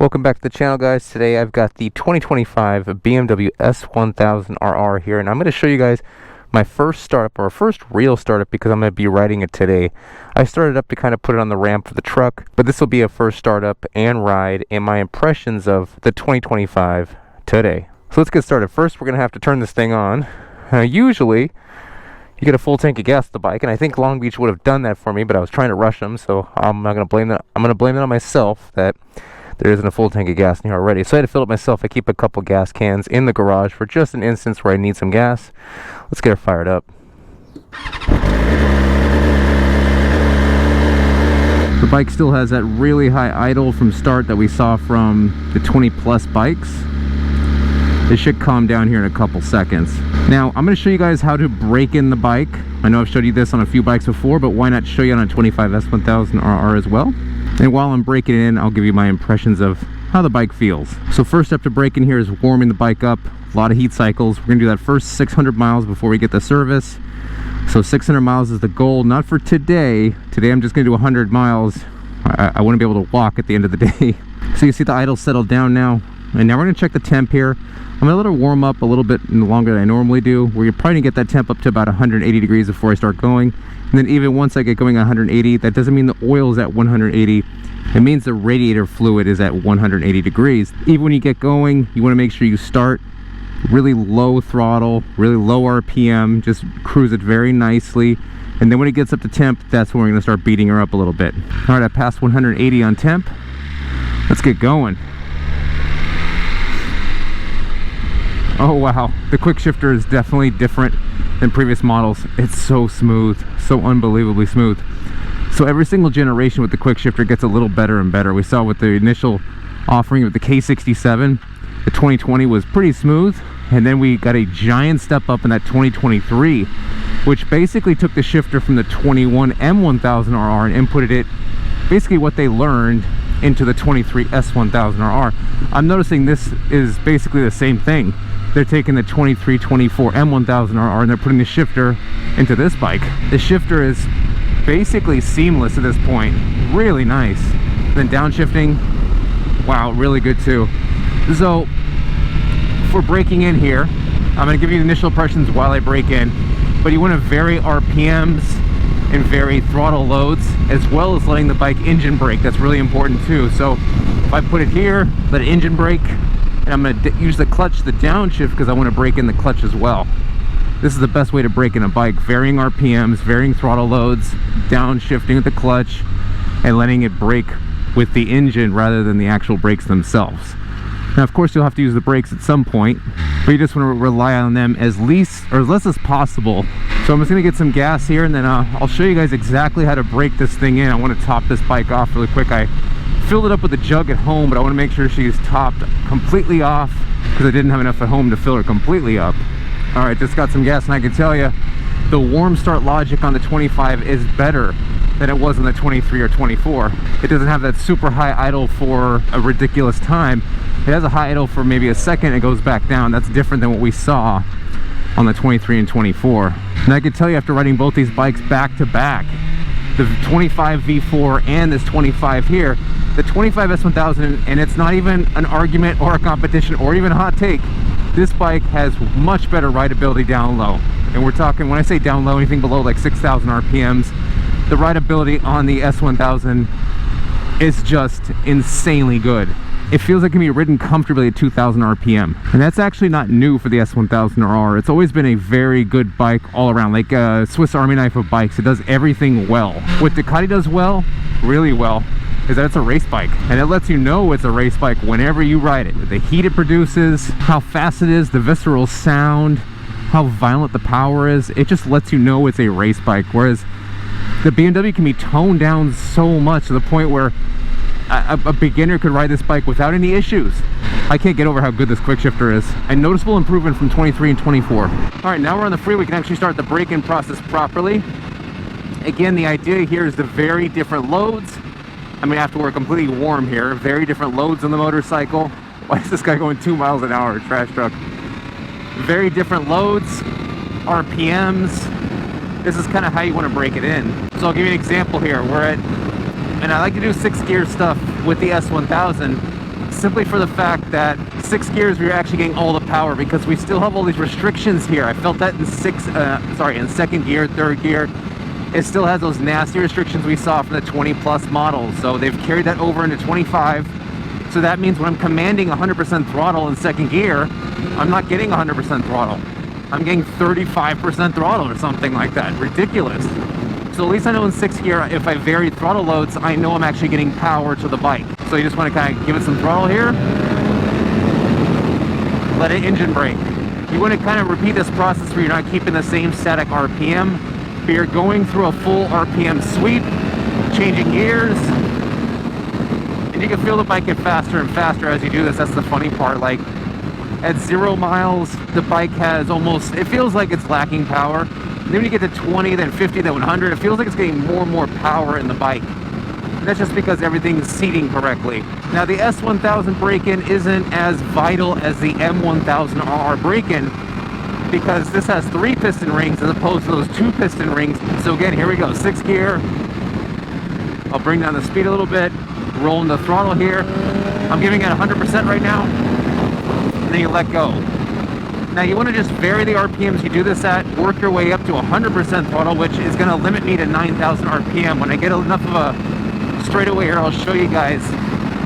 Welcome back to the channel, guys. Today I've got the 2025 BMW S1000RR here, and I'm going to show you guys my first startup, or first real startup, because I'm going to be riding it today. I started up to kind of put it on the ramp for the truck, but this will be a first startup and ride and my impressions of the 2025 today. So let's get started. First, we're going to have to turn this thing on. Usually you get a full tank of gas to the bike, and I think Long Beach would have done that for me, but I was trying to rush them, so I'm not going to blame that. I'm going to blame it on myself that there isn't a full tank of gas in here already. So I had to fill it myself. I keep a couple gas cans in the garage for just an instance where I need some gas. Let's get her fired up. The bike still has that really high idle from start that we saw from the 20 plus bikes. It should calm down here in a couple seconds. Now I'm going to show you guys how to brake in the bike. I know I've showed you this on a few bikes before, but why not show you on a 25 S1000RR as well? And while I'm braking in, I'll give you my impressions of how the bike feels. So first step to brake in here is warming the bike up. A lot of heat cycles. We're going to do that first 600 miles before we get the service. So 600 miles is the goal, not for today. Today I'm just going to do 100 miles. I want to be able to walk at the end of the day. So you see the idle settled down now. And now we're going to check the temp here. I'm going to let it warm up a little bit longer than I normally do. We're probably going to get that temp up to about 180 degrees before I start going. And then even once I get going at 180, that doesn't mean the oil is at 180. It means the radiator fluid is at 180 degrees. Even when you get going, you want to make sure you start really low throttle, really low RPM, just cruise it very nicely. And then when it gets up to temp, that's when we're going to start beating her up a little bit. All right, I passed 180 on temp. Let's get going. Oh wow, the quick shifter is definitely different than previous models. It's so smooth, so unbelievably smooth. So every single generation with the quick shifter gets a little better and better. We saw with the initial offering of the K67, the 2020 was pretty smooth, and then we got a giant step up in that 2023, which basically took the shifter from the 21 M1000RR and inputted it, basically what they learned, into the 23 S1000RR. I'm noticing this is basically the same thing. They're taking the 23, 24 M1000RR and they're putting the shifter into this bike. The shifter is basically seamless at this point. Really nice. Then downshifting, wow, really good too. So for braking in here, I'm going to give you initial impressions while I brake in, but you want to vary RPMs and vary throttle loads, as well as letting the bike engine brake. That's really important too. So if I put it here, let it engine brake, and I'm going to use the clutch, the downshift, because I want to brake in the clutch as well. This is the best way to brake in a bike: varying RPMs, varying throttle loads, downshifting with the clutch, and letting it brake with the engine rather than the actual brakes themselves. Now of course you'll have to use the brakes at some point, but you just want to rely on them as least or as less as possible. So I'm just going to get some gas here, and then I'll show you guys exactly how to brake this thing in. I want to top this bike off really quick. I filled it up with a jug at home, but I want to make sure she's topped completely off because I didn't have enough at home to fill her completely up. All right, just got some gas, and I can tell you the warm start logic on the 25 is better than it was on the 23 or 24. It doesn't have that super high idle for a ridiculous time. It has a high idle for maybe a second, it goes back down. That's different than what we saw on the 23 and 24. And I can tell you, after riding both these bikes back to back, the 25 V4 and this 25 here, the 25 S1000, and it's not even an argument or a competition or even a hot take, this bike has much better rideability down low. And we're talking, when I say down low, anything below like 6,000 RPMs, the rideability on the S1000 is just insanely good. It feels like it can be ridden comfortably at 2,000 RPM. And that's actually not new for the S1000RR. It's always been a very good bike all around, like a Swiss Army knife of bikes. It does everything well. What Ducati does well, really well, is that it's a race bike. And it lets you know it's a race bike whenever you ride it. The heat it produces, how fast it is, the visceral sound, how violent the power is. It just lets you know it's a race bike. Whereas the BMW can be toned down so much to the point where a beginner could ride this bike without any issues. I can't get over how good this quick shifter is. A noticeable improvement from 23 and 24. All right, now we're on the freeway. We can actually start the braking process properly. Again, the idea here is to vary different loads. I'm gonna have to work completely warm here. Very different loads on the motorcycle. Why is this guy going 2 miles an hour, trash truck? Very different loads, RPMs. This is kind of how you want to break it in. So I'll give you an example here. We're at, and I like to do 6 gear stuff with the S1000. simply for the fact that 6 gears we're actually getting all the power, because we still have all these restrictions here. I felt that in in second gear, third gear. It still has those nasty restrictions we saw from the 20 plus models. So they've carried that over into 25. So that means when I'm commanding 100% throttle in second gear, I'm not getting 100% throttle. I'm getting 35% throttle or something like that. Ridiculous. So at least I know in 6th gear, if I vary throttle loads, I know I'm actually getting power to the bike. So you just want to kind of give it some throttle here. Let it engine brake. You want to kind of repeat this process where you're not keeping the same static RPM, but you're going through a full RPM sweep, changing gears, and you can feel the bike get faster and faster as you do this. That's the funny part. Like at 0 miles, the bike has almost, it feels like it's lacking power. Then when you get to 20, then 50, then 100, it feels like it's getting more and more power in the bike. And that's just because everything's seating correctly. Now the S1000 break-in isn't as vital as the M1000RR break-in, because this has 3 piston rings as opposed to those 2 piston rings. So again, here we go, 6th gear. I'll bring down the speed a little bit, rolling the throttle here. I'm giving it 100% right now, and then you let go. Now you want to just vary the RPMs you do this at, work your way up to 100% throttle, which is going to limit me to 9,000 RPM. When I get enough of a straightaway here, I'll show you guys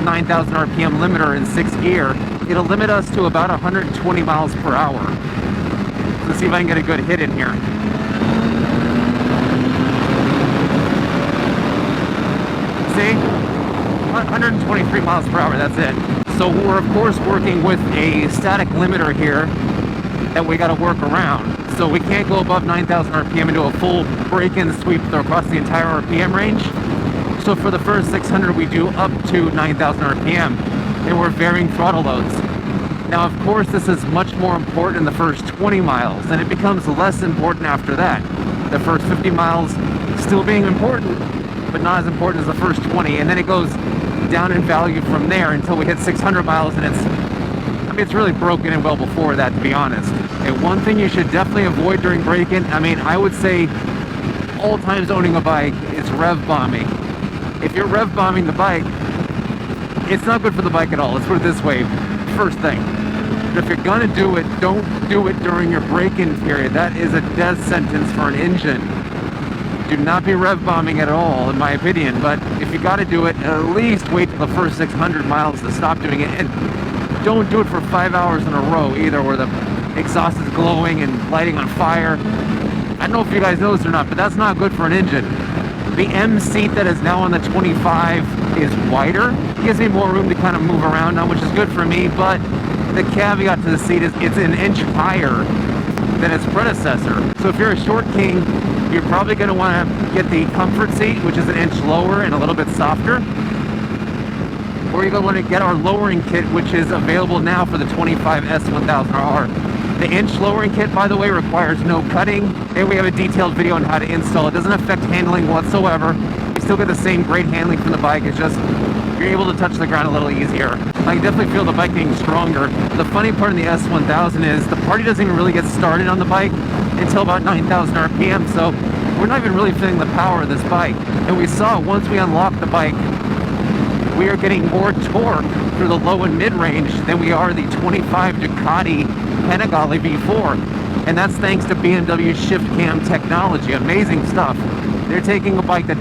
9,000 RPM limiter in 6th gear. It'll limit us to about 120 miles per hour. Let's see if I can get a good hit in here. See? 123 miles per hour, that's it. So we're of course working with a static limiter here that we got to work around. So we can't go above 9,000 RPM and do a full break-in sweep across the entire RPM range. So for the first 600 we do up to 9,000 RPM, and we're varying throttle loads. Now of course this is much more important in the first 20 miles, and it becomes less important after that. The first 50 miles still being important, but not as important as the first 20, and then it goes down in value from there until we hit 600 miles, and it's really broken in well before that, to be honest. And one thing you should definitely avoid during break-in, I would say all times owning a bike, is rev bombing. If you're rev bombing the bike, it's not good for the bike at all. Let's put it this way, first thing. If you're gonna do it, don't do it during your break-in period. That is a death sentence for an engine. Do not be rev bombing at all, in my opinion. But if you gotta do it, at least wait till the first 600 miles to stop doing it. And don't do it for 5 hours in a row either, where the exhaust is glowing and lighting on fire. I don't know if you guys know this or not, but that's not good for an engine. The M seat that is now on the 25 is wider. It gives me more room to kind of move around on, which is good for me, but the caveat to the seat is it's an inch higher than its predecessor. So if you're a short king, you're probably going to want to get the comfort seat, which is an inch lower and a little bit softer. Or you're going to want to get our lowering kit, which is available now for the 25 S1000RR. The inch lowering kit, by the way, requires no cutting, and we have a detailed video on how to install it. It doesn't affect handling whatsoever. You still get the same great handling from the bike. It's just you're able to touch the ground a little easier. I can definitely feel the bike getting stronger. The funny part in the S1000 is the party doesn't even really get started on the bike until about 9,000 RPM, so we're not even really feeling the power of this bike. And we saw once we unlocked the bike, we are getting more torque through the low and mid-range than we are the 25 Ducati Panigale V4. And that's thanks to BMW shift cam technology. Amazing stuff. They're taking a bike that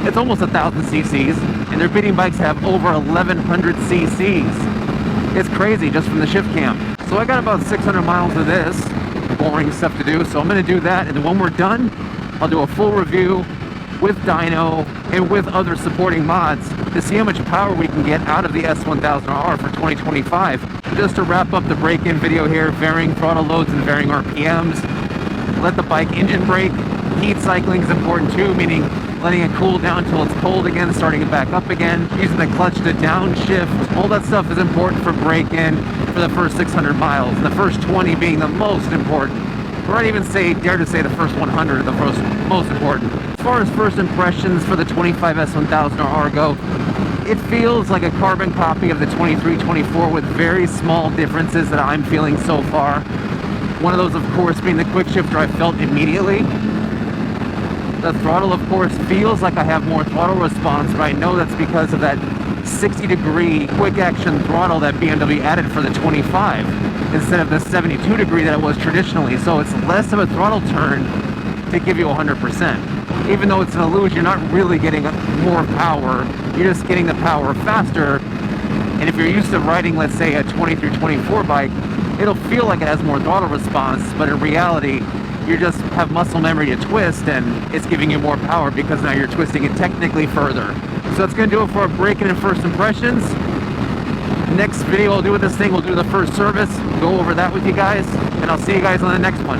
it's almost 1,000 cc's, and they're beating bikes that have over 1,100 cc's. It's crazy just from the shift cam. So I got about 600 miles of this boring stuff to do, so I'm going to do that, and then when we're done, I'll do a full review with dyno and with other supporting mods to see how much power we can get out of the S1000RR for 2025. Just to wrap up the break-in video here, varying throttle loads and varying RPMs. Let the bike engine brake. Heat cycling is important too, meaning letting it cool down until it's cold again, starting it back up again, using the clutch to downshift. All that stuff is important for break-in for the first 600 miles, and the first 20 being the most important. Or I'd even dare to say the first 100 are the most important. As far as first impressions for the 25 S1000RR go, it feels like a carbon copy of the 23-24 with very small differences that I'm feeling so far. One of those, of course, being the quick shifter I felt immediately. The throttle, of course, feels like I have more throttle response, but I know that's because of that 60-degree quick action throttle that BMW added for the 25 instead of the 72-degree that it was traditionally. So it's less of a throttle turn to give you 100%. Even though it's an illusion, you're not really getting more power, you're just getting the power faster. And if you're used to riding, let's say, a 23, 24 bike, it'll feel like it has more throttle response, but in reality, you just have muscle memory to twist, and it's giving you more power because now you're twisting it technically further. So that's going to do it for our break-in and first impressions. Next video we'll do with this thing, we'll do the first service, go over that with you guys, and I'll see you guys on the next one.